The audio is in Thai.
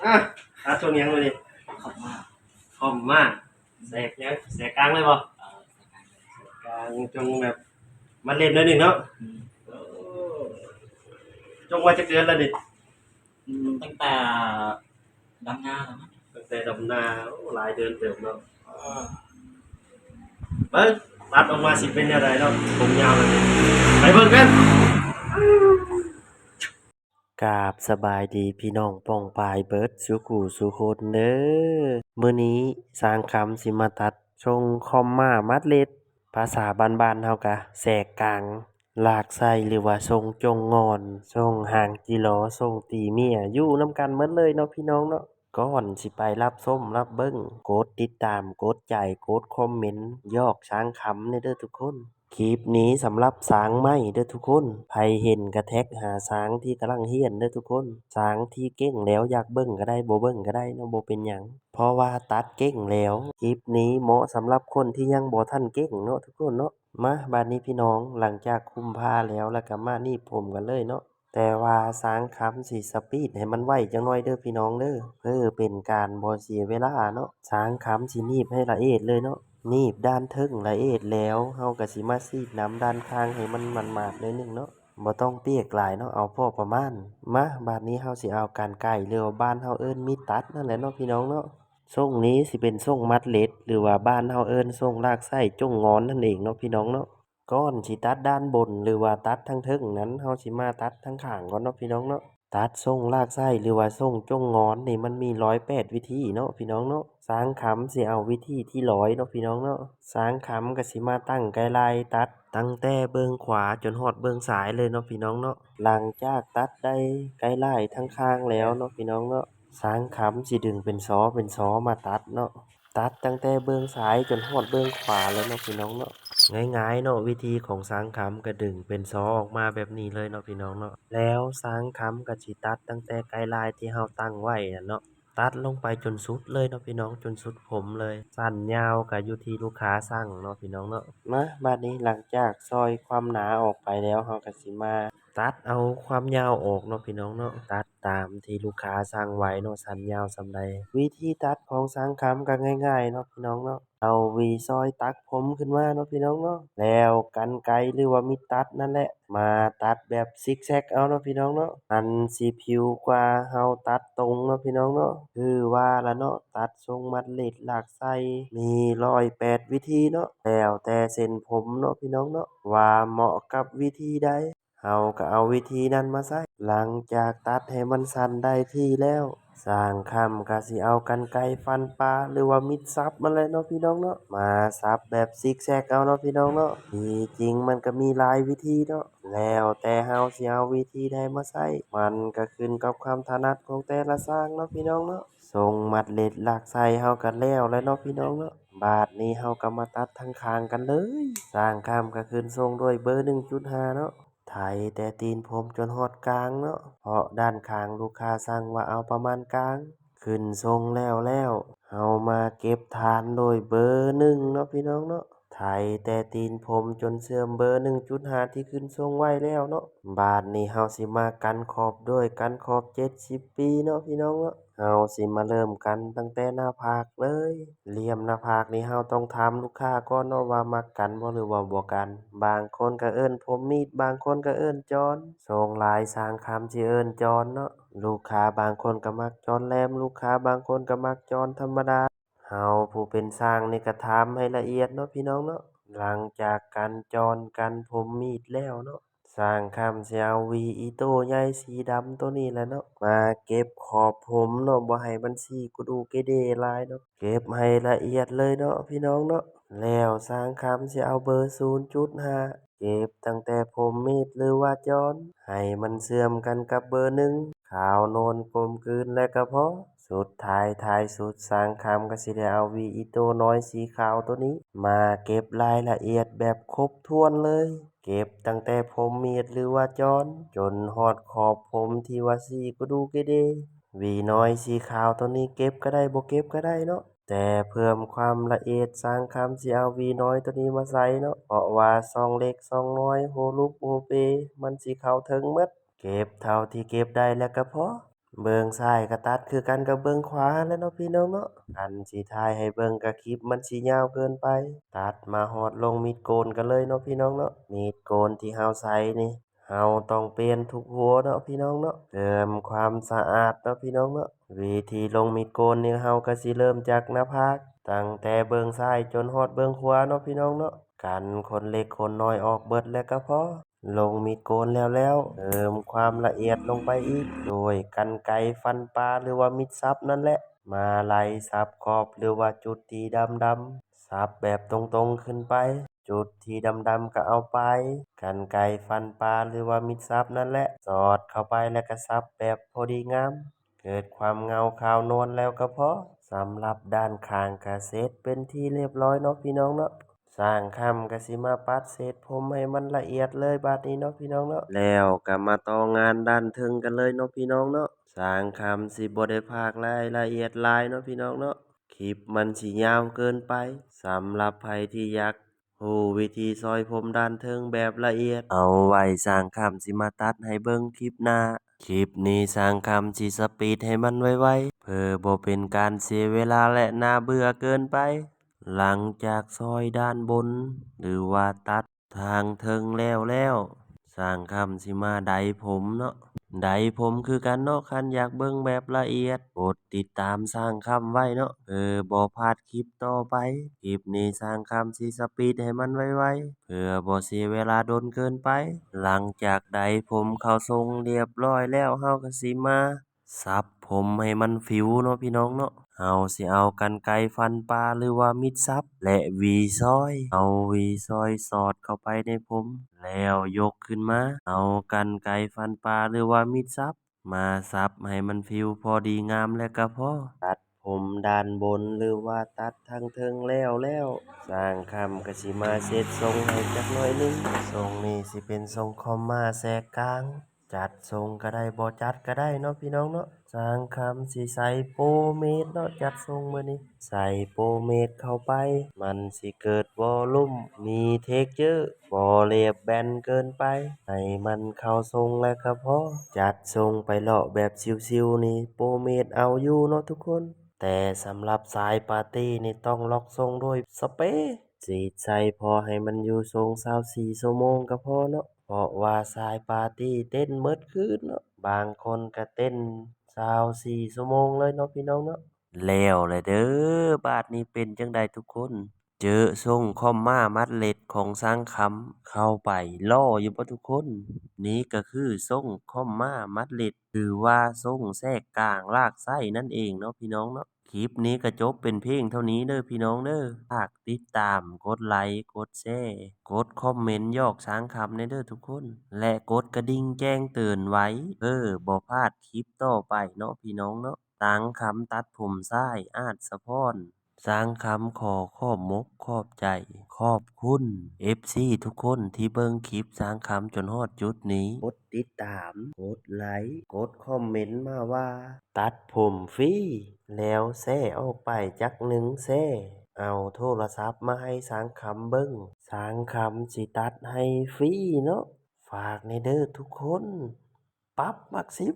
อ่ะตัดช่วงยังเลยดิขอบมากคอมมากแสกยังแสกกลางเลยบ่เออสกายกลางจงแบบมันเล่นด้วยหนึ่งเนาะเออจงว่าจะเกินแล้วดิตั้งแต่ดำนาแล้วมั้งตั้งแต่ดำนาโอ้หลายเดือนเติมเนาะเบิ้งตัดออกมาสิเป็นอะไรเนาะผมยาวเลยดิไปเบิ่งกัน กราบสบายดีพี่น้องป้องปายเบิดสุกูสุคนเด้อมื้อนี้สร้างคำสิมาตัดทรงคอมมามัดเล็ดภาษาบ้านๆเฮากะแสกกลางลากไส้หรือว่าทรงจงงอนทรงหางจิหลอทรงตีเมียอยู่นำกันหมดเลยเนาะพี่น้องเนาะก่อนสิไปรับส้มรับเบิ่งกดติดตามกดใจกดคอมเมนต์ยอกช้างคำเด้อทุกคน คลิปนี้สำหรับสางไหม้เด้อทุกคนใครเห็นกระแท็กหาสางที่กำลังเฮียนเด้อทุกคนสางที่เก่งแล้วอยากเบิ่งก็ได้บ่เบิ่งก็ได้เนาะบ่เป็นหยังเพราะว่าตัดเก่งแล้วคลิปนี้เหมาะสำหรับคนที่ยังบ่ทันเก่งเนาะทุกคนเนาะมาบัดนี้พี่น้องหลังจากคุมผ้าแล้วก็มานี่ผมกันเลยเนาะแต่ว่าสางคำสิสปีดให้มันไวจังหน่อยเด้อพี่น้องเด้อเพื่อเป็นการบ่เสียเวลาเนาะสางคำสินีบให้ละเอียดเลยเนาะ นีบด้านเทิงละเอียดแล้วเฮาก็สิมาซีดน้ำด้านข้างให้มันหมาดๆหน่อยหนึงเนาะบ่ต้องเปียกหลายเนาะเอาพอประมาณมาบัดนี้เฮาสิเอากรรไกรหรือว่าบ้านเฮาเอิ้นมีดตัดนั่นแหละเนาะพี่น้องเนาะทรงนี้สิเป็นทรงมัดเล็ดหรือว่าบ้านเฮาเอิ้นทรงลากไส้จ้งงอนนั่นเองเนาะพี่น้องเนาะก่อนสิตัดด้านบนหรือว่าตัดทั้งเทิงนั้นเฮาสิมาตัดทั้งข้างก่อนเนาะพี่น้องเนาะ ตัดทรงลากไส้หรือว่าทรงจ้งงอนนี่มันมี108วิธีเนาะพี่น้องเนาะสางขำสิเอาวิธีที่100เนาะพี่น้องเนาะสางขำก็สิมาตั้งไกด์ไลน์ตัดตั้งแต่เบื้องขวาจนฮอดเบื้องซ้ายเลยเนาะพี่น้องเนาะหลังจากตัดได้ไกด์ไลน์ทั้งข้างแล้วเนาะพี่น้องเนาะสางขำสิดึงเป็นซอมาตัดเนาะตัดตั้งแต่เบื้องซ้ายจนฮอดเบื้องขวาเลยเนาะพี่น้องเนาะ ง่ายๆเนาะวิธีของสางคำก็ดึงเป็นซอออกมาแบบนี้เลยเนาะพี่น้องเนาะแล้วสางคำก็สิตัดตั้งแต่ไกด์ไลน์ที่เราตั้งไว้น่ะเนาะตัดลงไปจนสุดเลยเนาะพี่น้องจนสุดผมเลยสั้นยาวก็อยู่ที่ลูกค้าสั่งเนาะพี่น้องเนาะมาบัดนี้หลังจากซอยความหนาออกไปแล้วเราก็สิมาตัดเอาความยาวออกเนาะพี่น้องเนาะตัดตามที่ลูกค้าสั่งไว้เนาะสั้นยาวส่ำใดวิธีตัดของสางคำก็ง่ายๆเนาะพี่น้องเนาะ เอาหวีซอยตัดผมขึ้นมาเนาะพี่น้องเนาะแล้วกรรไกรหรือว่ามีดตัดนั่นแหละมาตัดแบบซิกแซกเอาเนาะพี่น้องเนาะอันสิผิวกว่าเฮาตัดตรงเนาะพี่น้องเนาะคือว่าละเนาะตัดทรงมัดเล็ดลากไส้มี108วิธีเนาะแล้วแต่เส้นผมเนาะพี่น้องเนาะว่าเหมาะกับวิธีใดเฮาก็เอาวิธีนั้นมาใช้หลังจากตัดให้มันสั้นได้ที่แล้ว สร้างคำก็สิเอากรรไกรฟันปลาหรือว่ามีดสับมาเลยเนาะพี่น้องเนาะมาสับแบบซิกแซกเอาเนาะพี่น้องเนาะที่จริงมันก็มีหลายวิธีเนาะแล้วแต่เฮาสิเอาวิธีใดมาใช้มันก็ขึ้นกับความถนัดของแต่ละสร้างเนาะพี่น้องเนาะทรงมัดเล็ดลากไส้เฮาก็แล้วเนาะพี่น้องเนาะบาดนี้เฮาก็มาตัดทั้งคางกันเลยสร้างคำก็ขึ้นทรงด้วยเบอร์1.5เนาะ ไถแต่ตีนผมจนฮอดกลางเนาะเพราะด้านข้างลูกค้าสั่งว่าเอาประมาณกลางขึ้นทรงแล้วเอามาเก็บฐานโดยเบอร์1เนาะพี่น้องเนาะไถแต่ตีนผมจนเสื่อมเบอร์1.5ที่ขึ้นทรงไว้แล้วเนาะบาดนี้เฮาสิมากันขอบด้วยกันขอบ70ปีเนาะพี่น้องเนาะ เฮาสิมาเริ่มกันตั้งแต่หน้าผากเลยเหลี่ยมหน้าผากนี่เฮาต้องถามลูกค้าก่อนเนาะว่ามักกันบ่หรือว่าบ่กันบางคนก็เอิ้นผมมีดบางคนก็เอิ้นจอนทรงหลายสร้างคำสิเอิ้นจอนเนาะลูกค้าบางคนก็มักจอนแหลมลูกค้าบางคนก็มักจอนธรรมดาเฮาผู้เป็นช่างนี่ก็ถามให้ละเอียดเนาะพี่น้องเนาะหลังจากกันจอนกันผมมีดแล้วเนาะ สร้างคำสิเอาหวีอีโต้ใหญ่สีดำตัวนี้แหละเนาะมาเก็บขอบผมเนาะบ่ให้มันสีกุดูเกเดหลายเนาะเก็บให้ละเอียดเลยเนาะพี่น้องเนาะแล้วสร้างคำสิเอาเบอร์0.5เก็บตั้งแต่ผมมีดหรือว่าจอนให้มันเสื่อมกันกับเบอร์1ขาวโนนกลมกลืนและก็พอสุดท้ายสุดสร้างคำก็สิได้เอาหวีอีโต้น้อยสีขาวตัวนี้มาเก็บรายละเอียดแบบครบถ้วนเลย เก็บตั้งแต่ผมมีดหรือว่าจอนจนฮอดขอบผมที่ว่าสีกระดูกเกเดหวีน้อยสีขาวตัวนี้เก็บก็ได้บ่เก็บก็ได้เนาะแต่เพิ่มความละเอียดสร้างคำสิเอาหวีน้อยตัวนี้มาใส่เนาะเพราะว่าซองเล็กซองน้อยโฮลุกโฮเปมันสิเข้าถึงหมดเก็บเท่าที่เก็บได้แล้วก็พอ เบิ่งซ้ายก็ตัดคือกันกับเบิ่งขวาแหล้วเนาะพี่น้องเนาะคันสิถ่ายให้เบิ่งก็คลิปมันสิยาวเกินไปตัดมาฮอดลงมีดโกนกันเลยเนาะพี่น้องเนาะมีดโกนที่เฮาใช้นี่เฮาต้องเปลี่ยนทุกหัวเนาะพี่น้องเนาะเติมความสะอาดเนาะพี่น้องเนาะวิธีลงมีดโกนนี่เฮาก็สิเริ่มจากหน้าผากตั้งแต่เบิ่งซ้ายจนฮอดเบิ่งขวาเนาะพี่น้องเนาะกันคนเล็กคนน้อยออกเบิดแล้วก็พอ ลงมีดโกนแล้วเติมความละเอียดลงไปอีกโดยกรรไกรฟันปลาหรือว่ามิดซับนั่นแหละมาไล่สับขอบหรือว่าจุดที่ดำๆสับแบบตรงๆขึ้นไปจุดที่ดำๆก็เอาไปกรรไกรฟันปลาหรือว่ามิดซับนั่นแหละสอดเข้าไปแล้วก็สับแบบพอดีงามเกิดความเงาขาวนวลแล้วก็พอสำหรับด้านข้างก็เสร็จเป็นที่เรียบร้อยเนาะพี่น้องเนาะ สร้างคำก็สิมาปัดเศษผมให้มันละเอียดเลยบาดนี้เนาะพี่น้องเนาะแล้วก็มาต่องานด้านถึงกันเลยเนาะพี่น้องเนาะสร้างคำสิบ่ได้พากรายละเอียดหลายเนาะพี่น้องเนาะคลิปมันสิยาวเกินไปสำหรับใครที่อยากรู้วิธีซอยผมด้านเทิงแบบละเอียดเอาไว้สร้างคำสิมาตัดให้เบิ่งคลิปหน้าคลิปนี้สร้างคำสิสปีดให้มันไวๆเพื่อบ่เป็นการเสียเวลาและน่าเบื่อเกินไป หลังจากซอยด้านบนหรือว่าตัดทางเทิงแล้วสร้างคำสิมาไดผมเนาะไดผมคือกันเนาะคันอยากเบิ่งแบบละเอียดกดติดตามสร้างคำไว้เนาะบ่พลาดคลิปต่อไปคลิปนี้สร้างคำสิสปีดให้มันไวๆเพื่อบ่เสียเวลาโดนเกินไปหลังจากไดผมเข้าทรงเรียบร้อยแล้วเฮาก็สิมาสับผมให้มันฟิวเนาะพี่น้องเนาะ เอาสิเอากรรไกรฟันปลาหรือว่ามิดซับและหวีซอยเอาหวีซอยสอดเข้าไปในผมแล้วยกขึ้นมาเอากรรไกรฟันปลาหรือว่ามิดซับมาซับให้มันฟิวพอดีงามแล้วก็พอตัดผมด้านบนหรือว่าตัดทางเทิงแล้วสร้างคำกสิมาเสร็จทรงให้จักหน่อยหนึงทรงนี้สิเป็นทรงคอมมาแทรกกลาง จัดทรงก็ได้บ่จัดก็ได้เนาะพี่น้องเนาะสร้างคำสิใส่โปรเมดเนาะจัดทรงมื้อนี้ใส่โปรเมดเข้าไปมันสิเกิดวอลลุ่มมีเทกเจอร์บ่เรียบแบนเกินไปให้มันเข้าทรงแล้วก็พอจัดทรงไปเลาะแบบชิวๆนี่โปรเมดเอาอยู่เนาะทุกคนแต่สำหรับสายปาร์ตี้นี่ต้องล็อกทรงด้วยสเปรย์สีดใส่พอให้มันอยู่ทรง24ชั่วโมงก็พอเนาะ เพราะว่าสายปาร์ตี้เต้นเบิดคืนเนาะบางคนก็เต้น24ชั่วโมงเลยเนาะพี่น้องเนาะแล้วแหละเด้อบาดนี้เป็นจังใดทุกคนเจอทรงคอมมามัดเล็ดของสร้างคำเข้าไปล่ออยู่บ่ทุกคนนี่ก็คือทรงคอมมามัดเล็ดหรือว่าทรงแทรกกลางลากไส้นั่นเองเนาะพี่น้องเนาะคลิปนี้ก็จบเป็นเพียงเท่านี้เด้อพี่น้องเด้อฝากติดตามกดไลค์กดแชร์กดคอมเมนต์ยอกช้างคำในเด้อทุกคนและกดกระดิ่งแจ้งเตือนไว้บ่พลาดคลิปต่อไปเนาะพี่น้องเนาะตังคำตัดผมซ้ายอาจสะพร สร้างคำขอขอบมกขอบใจขอบคุณ FC ทุกคนที่เบิ่งคลิปสร้างคำจนฮอดจุดนี้กดติดตามกดไลค์กดคอมเมนต์มาว่าตัดผมฟรีแล้วแซ่ออกไปจักหนึ่งแซ่เอาโทรศัพท์มาให้สร้างคำเบิ่งสร้างคำสิตัดให้ฟรีเนาะฝากในเด้อทุกคนปั๊บมักซิบ